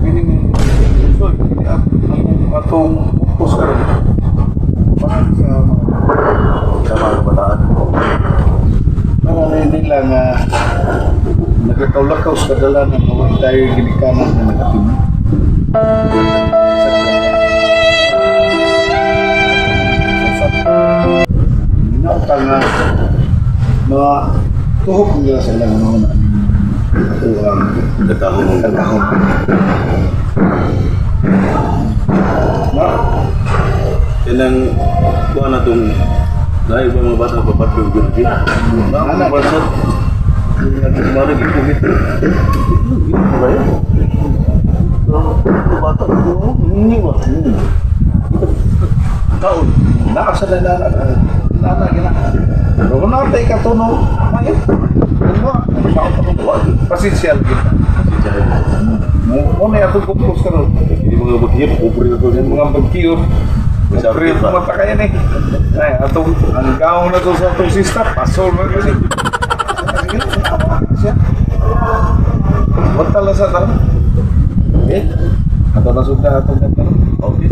Ini so ini atong post karon para sa mga kabataan. Para hindi lang nagkakaulakaw sa kadalanan na huwag tayo ginikanan na nagatim. Minautang nga mga tuhok nila sa ilang mga ito ang katahong. Yan ang kuha na itong dahil ba mga bata papatong gulgin. Anak ba sa marag ito ito? Ito ba yun? Ito bata ito? Hindi ba? Taon, nakasal na gina. Pero kung nakatay ka ito, no? Pasisyal kita. Muna yung pupus ka ron. Hindi mga bagkiyot, upuri na ito. Mga bagkiyot. Upuri na mata kaya ni. Ay, ang gaong na ito sa itong sista, pasol na kasi. Ba't tala sa ito? Eh? Ato na suka itong ito. Okay.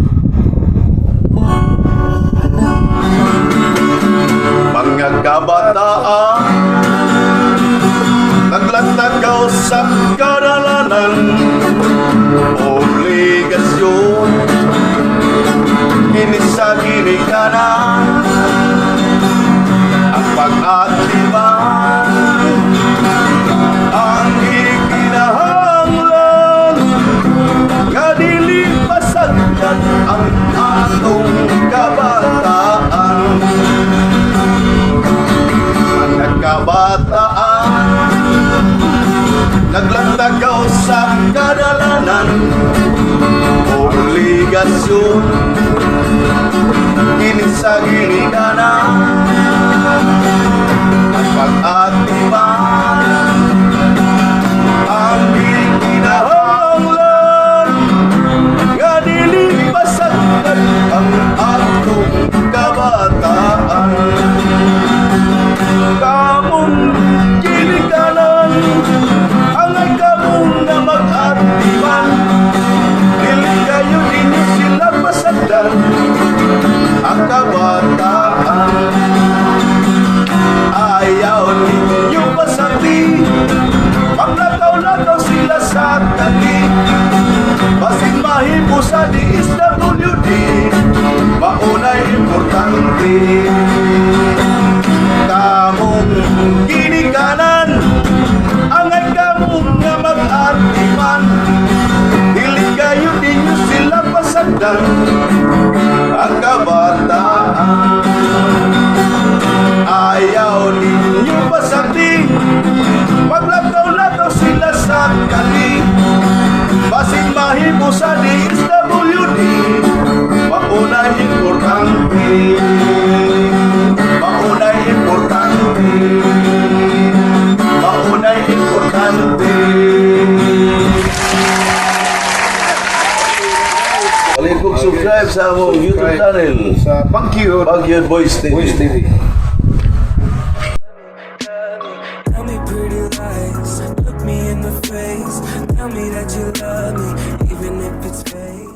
Mga kabataan, naglatagaw sa kadalanan, obligasyon, kinisa ginikanan, ang pag-atiban, ang ikinahanglan, kadilipasan ang atong kabataan. Mga kabataan, naglatagaw sa kadalanan, obligasyon, kinisa ginikanan, ang pag-atiban, ang ikinahanglan, nga dilipasan ang atong kabataan. Kamong ginikanan, angay kamong na mag-atiban, dili kayo ninyo sila pasagdan ang kabataan. Ayaw ninyo pasagdi, maglakaw-lakaw sila sa tali, basig mahimo sa DSWD, maunay importante. Kamong ginikanan, angay kamong nga mag-atiman, dili kayo ninyo sila pasagdan ang kabataan. Ayaw ninyo pasagdi, maglakaw-lakaw sila sa kali, basig mahimo sa DSWD, maunay importante. Maunay importante. Maunay importante. Balik kong subscribe sa among YouTube channel Sa Baguio Boys TV. Boys TV. Tell me pretty lies, look me in the face. Tell me that you love me, even if it's fake.